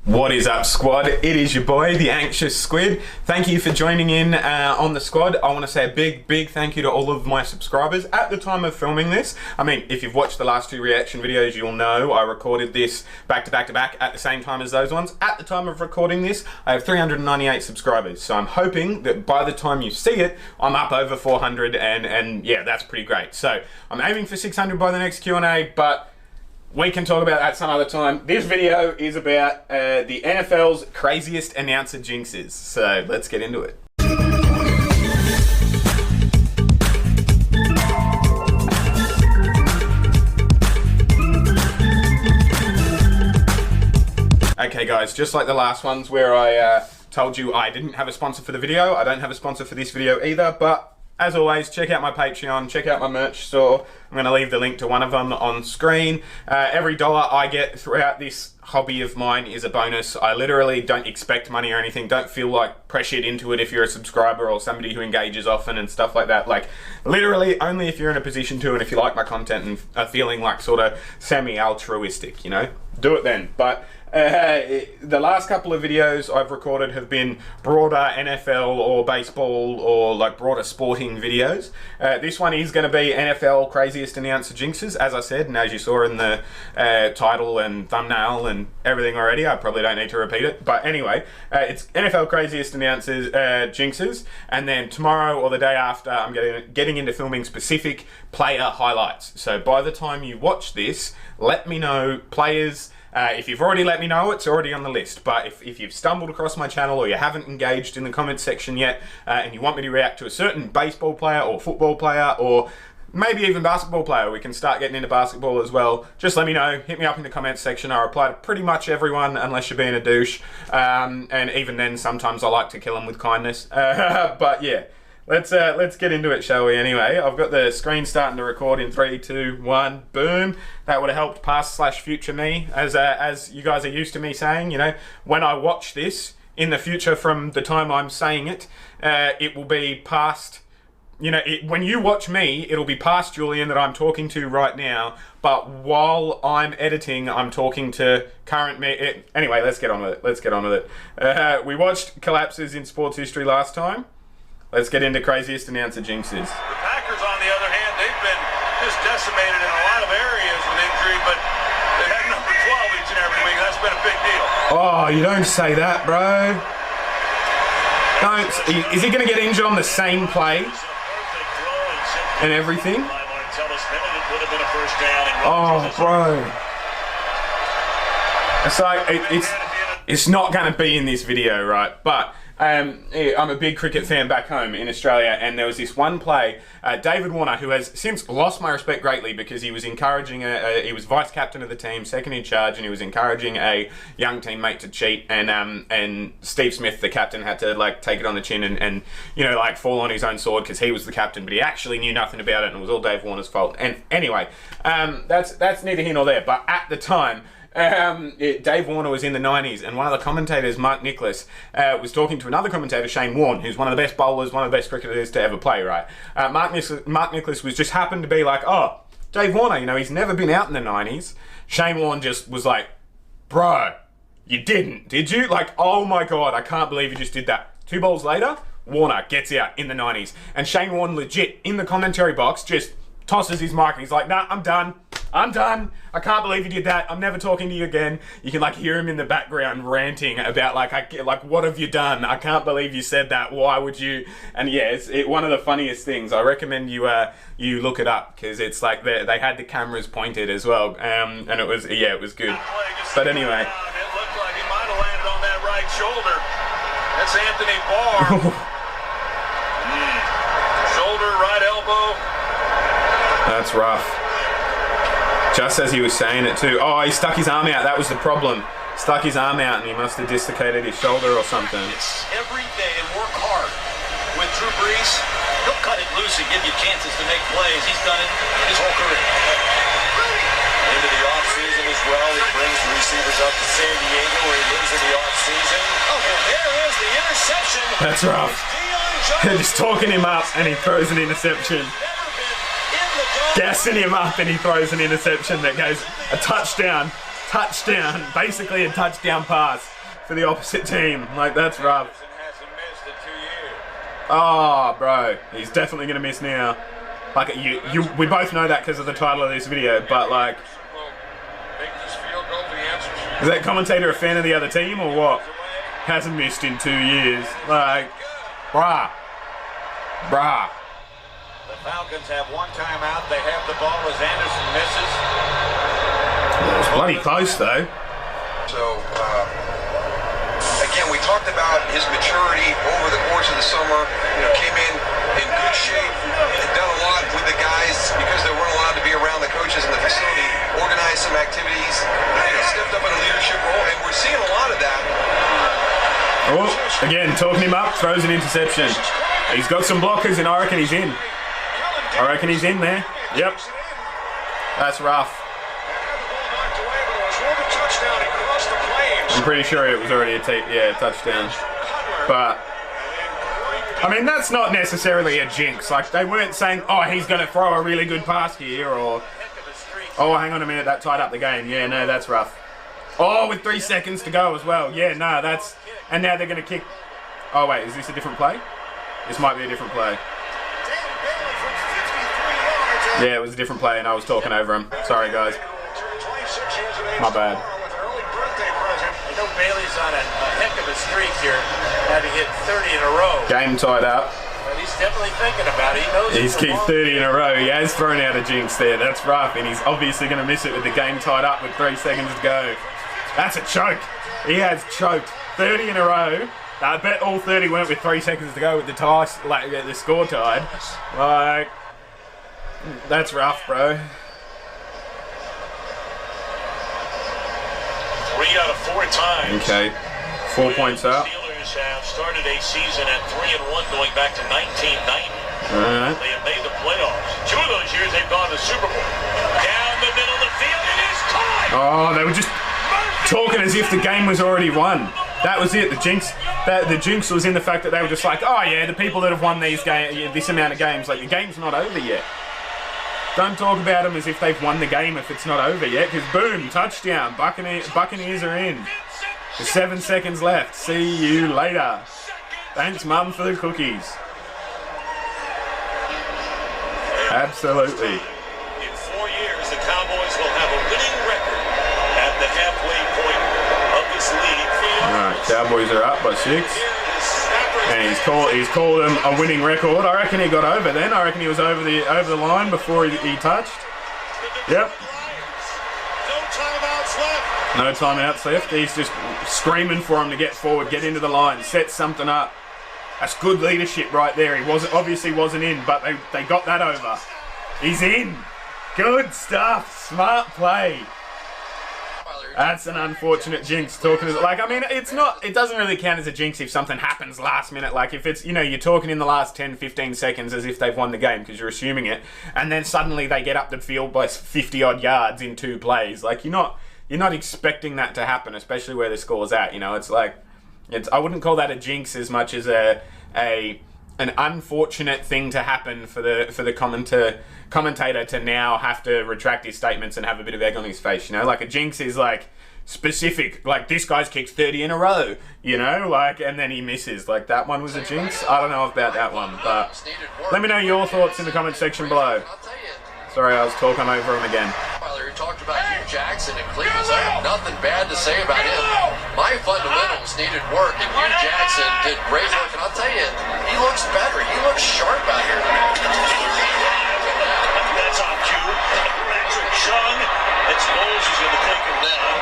What is up, squad? It is your boy, the anxious Squid. Thank you for joining in on the squad. I want to say a big thank you to all of my subscribers at the time of filming this. I mean, if you've watched the last two reaction videos, you'll know I recorded this back to back at the same time as those ones. At the time of recording this, I have 398 subscribers. So I'm hoping that by the time you see it, I'm up over 400 and yeah, that's pretty great. So I'm aiming for 600 by the next Q&A, but we can talk about that some other time. This video is about the NFL's craziest announcer jinxes. So let's get into it. Okay guys, just like the last ones where I told you I didn't have a sponsor for the video, I don't have a sponsor for this video either, but as always, check out my Patreon, check out my merch store. I'm going to leave the link to one of them on screen. Every dollar I get throughout this hobby of mine is a bonus. I literally don't expect money or anything. Don't feel like pressured into it if you're a subscriber or somebody who engages often and stuff like that. Like, literally only if you're in a position to, and if you like my content and are feeling like sort of semi-altruistic, you know? Do it then. But the last couple of videos I've recorded have been broader NFL or baseball or like broader sporting videos. This one is going to be NFL craziest announcer jinxes, as I said, and as you saw in the title and thumbnail and everything already. I probably don't need to repeat it, but anyway, it's NFL craziest announcers jinxes, and then tomorrow or the day after I'm getting into filming specific player highlights. So by the time you watch this, let me know players. If you've already let me know, it's already on the list. But if you've stumbled across my channel or you haven't engaged in the comments section yet, and you want me to react to a certain baseball player or football player or maybe even basketball player, we can start getting into basketball as well, just let me know. Hit me up in the comments section. I reply to pretty much everyone unless you're being a douche. And even then, sometimes I like to kill them with kindness. But yeah. Let's get into it, shall we? Anyway, I've got the screen starting to record in 3, 2, 1, boom. That would have helped past/future me, as you guys are used to me saying. You know, when I watch this in the future from the time I'm saying it, it will be past. You know, when you watch me, it'll be past Julian that I'm talking to right now. But while I'm editing, I'm talking to current me. Anyway, let's get on with it. We watched collapses in sports history last time. Let's get into craziest announcer jinxes. The Packers, on the other hand, they've been just decimated in a lot of areas with injury, but they had number 12 each and every week. That's been a big deal. Oh, you don't say that, bro. Don't. Is he going to get injured on the same play and everything? Oh, bro. It's like it's not going to be in this video, right? But I'm a big cricket fan back home in Australia, and there was this one play, David Warner, who has since lost my respect greatly because he was encouraging he was vice captain of the team, second in charge, and he was encouraging a young teammate to cheat, and Steve Smith, the captain, had to like take it on the chin and you know, like fall on his own sword because he was the captain, but he actually knew nothing about it, and it was all Dave Warner's fault. And anyway, that's neither here nor there. But at the time, Dave Warner was in the 90s, and one of the commentators, Mark Nicholas, was talking to another commentator, Shane Warne, who's one of the best bowlers, one of the best cricketers to ever play, right? Mark Nicholas was just happened to be like, oh, Dave Warner, you know, he's never been out in the 90s. Shane Warne just was like, bro, you didn't, did you? Like, oh my God, I can't believe you just did that. 2 balls later, Warner gets out in the 90s. And Shane Warne legit, in the commentary box, just tosses his mic and he's like, nah, I'm done. I can't believe you did that. I'm never talking to you again. You can like hear him in the background ranting about like what have you done? I can't believe you said that. Why would you? And yeah, it's one of the funniest things. I recommend you look it up because it's like they had the cameras pointed as well, and it was good. But anyway, it looked like he might have landed on that right shoulder. That's Anthony Barr. Shoulder, right elbow. That's rough. Just as he was saying it too. Oh, he stuck his arm out. That was the problem. Stuck his arm out and he must have dislocated his shoulder or something. Every day and work hard. With Drew Brees, he'll cut it loose and give you chances to make plays. He's done it his whole career. Into the offseason as well. He brings receivers up to San Diego where he lives in the offseason. Oh, well, there is the interception. That's rough. They're just talking him up and he throws an interception. Gassing him up and he throws an interception that goes a touchdown. touchdown, basically a touchdown pass for the opposite team. Like, that's rough. Oh, bro, he's definitely gonna miss now. Like, we both know that because of the title of this video, but like, is that commentator a fan of the other team or what? Hasn't missed in 2 years. Like, bruh. The Falcons have one timeout. They have the ball as Anderson misses. It's bloody close though. So, again, we talked about his maturity over the course of the summer. Came in good shape, had done a lot with the guys because they weren't allowed to be around the coaches in the facility, organized some activities, stepped up in a leadership role, and we're seeing a lot of that. Oh, again, talking him up, throws an interception. He's got some blockers and I reckon he's in. I reckon he's in there. Yep. That's rough. I'm pretty sure it was already a touchdown. But, I mean, that's not necessarily a jinx. Like, they weren't saying, oh, he's going to throw a really good pass here, or, oh, hang on a minute, that tied up the game. Yeah, no, that's rough. Oh, with 3 seconds to go as well. Yeah, no, that's, and now they're going to kick. Oh, wait, is this a different play? This might be a different play. Yeah, it was a different play and I was talking over him. Sorry, guys. My bad. I know Bailey's on a heck of a streak here, having hit 30 in a row. Game tied up. But he's definitely thinking about it. He knows he's kicked 30 in a row. He has thrown out a jinx there. That's rough, and he's obviously going to miss it with the game tied up with 3 seconds to go. That's a choke. He has choked 30 in a row. I bet all 30 went with 3 seconds to go with the tie, like the score tied. Like, that's rough, bro. 3 out of 4 times. Okay, 4 points up. Steelers have started a season at 3-1 going back to 1990. Alright. They have made the playoffs. 2 of those years they've gone to Super Bowl. Down the middle of the field, it is tied. Oh, they were just talking as if the game was already won. That was it. The jinx was in the fact that they were just like, oh yeah, the people that have won these this amount of games, like the game's not over yet. Don't talk about them as if they've won the game if it's not over yet, because boom, touchdown, Buccaneers are in. There's 7 seconds left. See you later. Thanks, Mum, for the cookies. Absolutely. In 4 years, the Cowboys will have a winning record at the halfway point of this league. Alright, Cowboys are up by 6. And he's called him a winning record. I reckon he got over then. I reckon he was over the line before he touched. Yep. No timeouts left. He's just screaming for him to get forward, get into the line, set something up. That's good leadership right there. He obviously wasn't in, but they got that over. He's in. Good stuff. Smart play. That's an unfortunate jinx. Talking to, like, I mean, it doesn't really count as a jinx if something happens last minute. Like, if it's, you're talking in the last 10, 15 seconds as if they've won the game because you're assuming it, and then suddenly they get up the field by 50 odd yards in 2 plays. Like, you're not expecting that to happen, especially where the score's at. It's like, I wouldn't call that a jinx as much as an unfortunate thing to happen for the commentator to now have to retract his statements and have a bit of egg on his face. Like a jinx is like specific, like this guy's kicked 30 in a row, like, and then he misses. Like that one was a jinx. I don't know about that one, but let me know your thoughts in the comment section below. Sorry, I was talking over him again. We talked about Hugh Jackson in Cleveland. I have nothing bad to say about him. My fundamentals needed work, and Hugh Jackson did great work. And I'll tell you, he looks better. He looks sharp out here. That's on cue. Patrick Chung. It's Bowles who's going to take him down.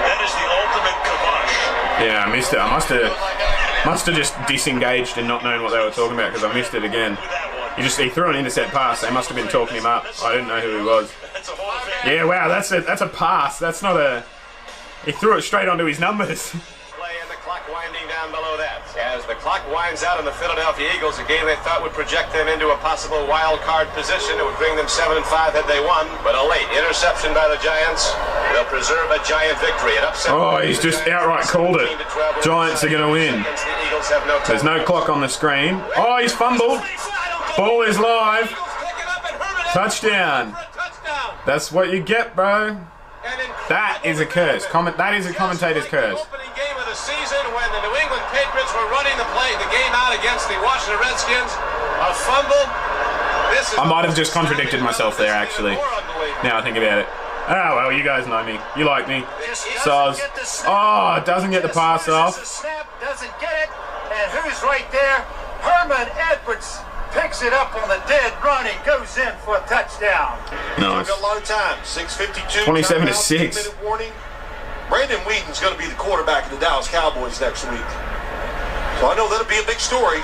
That is the ultimate kibosh. Yeah, I missed it. I must have just disengaged and not known what they were talking about because I missed it again. He threw an intercept pass. They must have been talking him up. I didn't know who he was. Yeah, wow, that's a pass. That's not a. He threw it straight onto his numbers. Play and the clock winding down below that. As the clock winds out on the Philadelphia Eagles, a game they thought would project them into a possible wild card position. It would bring them 7-5 had they won, but a late interception by the Giants will preserve a Giant victory. Oh, he's just outright called it. Giants are going to win. There's no clock on the screen. Oh, he's fumbled. Ball is live. Touchdown. That's what you get, bro. That is a curse. That is a commentator's curse. Opening game of the season when the New England Patriots were running the game out against the Washington Redskins. A fumble. I might have just contradicted myself there, actually. Now I think about it. Oh, well, you guys know me. You like me. Soz. Oh, doesn't get the pass off. Snap, doesn't get it. And who's right there? Herman Edwards picks it up on the dead run and goes in for a touchdown. Nice. Took a long time. 6:52. 27 to 6. 2-minute warning. Brandon Whedon's going to be the quarterback of the Dallas Cowboys next week. So I know that'll be a big story.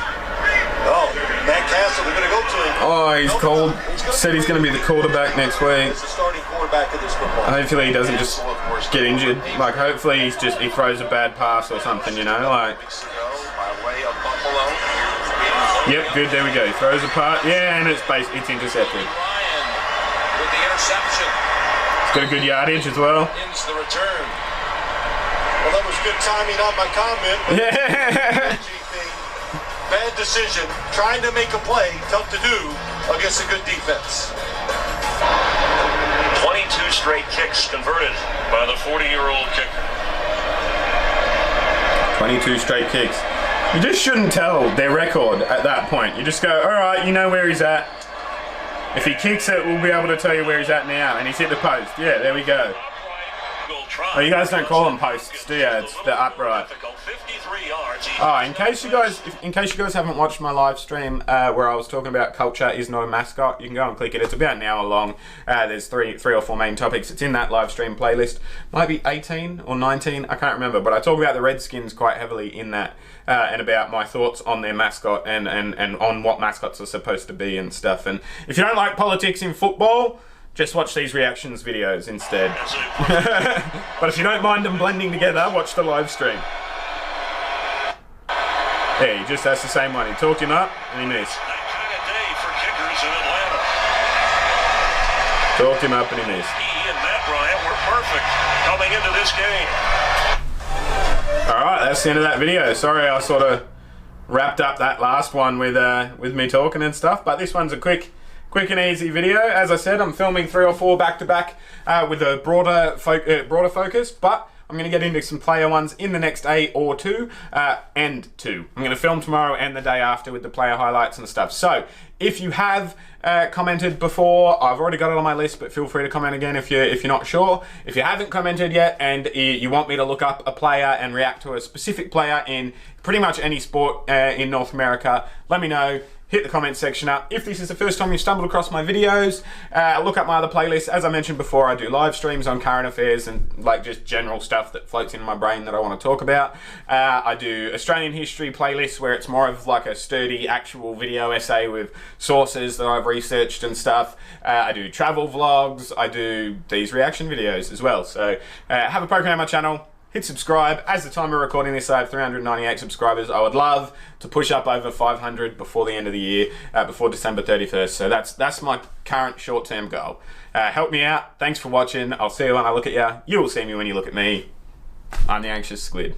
Oh, Matt Castle, they're going to go to him. Oh, he's called. Said he's going to be the quarterback next week. He's the starting quarterback of this football. Hopefully he doesn't just get injured. Like, hopefully he throws a bad pass or something, you know, like. By way of Buffalo. Yep, good, there we go. He throws a pass. Yeah, and it's intercepted. Ryan with the interception. It's got a good yardage as well. Ends the return. Well, that was good timing on my comment. But Yeah. bad decision. Trying to make a play, tough to do against a good defense. 22 straight kicks converted by the 40-year-old kicker. 22 straight kicks. You just shouldn't tell their record at that point. You just go, all right, you know where he's at. If he kicks it, we'll be able to tell you where he's at now. And he's hit the post. Yeah, there we go. Oh, you guys don't call them posts, do you? It's the upright. Oh, in case you guys haven't watched my live stream where I was talking about culture is not a mascot, you can go and click it. It's about an hour long. There's three or four main topics. It's in that live stream playlist. Might be 18 or 19, I can't remember. But I talk about the Redskins quite heavily in that and about my thoughts on their mascot and on what mascots are supposed to be and stuff. And if you don't like politics in football, just watch these reactions videos instead. But if you don't mind them blending together, watch the live stream. Yeah, he just has the same one. He talked him up and he missed. Talked him up and he missed. He and Matt Bryant were perfect coming into this game. Alright, that's the end of that video. Sorry I sort of wrapped up that last one with me talking and stuff, but this one's a quick and easy video. As I said, I'm filming 3 or 4 back-to-back with a broader focus, but I'm going to get into some player ones in the next day or two, and 2. I'm going to film tomorrow and the day after with the player highlights and stuff. So, if you have commented before, I've already got it on my list, but feel free to comment again if you're not sure. If you haven't commented yet and you want me to look up a player and react to a specific player in pretty much any sport in North America, let me know. Hit the comment section up. If this is the first time you've stumbled across my videos, look up my other playlists. As I mentioned before, I do live streams on current affairs and like just general stuff that floats in my brain that I want to talk about. I do Australian history playlists where it's more of like a sturdy actual video essay with sources that I've researched and stuff. I do travel vlogs. I do these reaction videos as well. So have a poke around my channel. Hit subscribe. As the time we're recording this, I have 398 subscribers. I would love to push up over 500 before the end of the year, before December 31st. So that's my current short-term goal. Help me out. Thanks for watching. I'll see you when I look at you. You will see me when you look at me. I'm the Anxious Squid.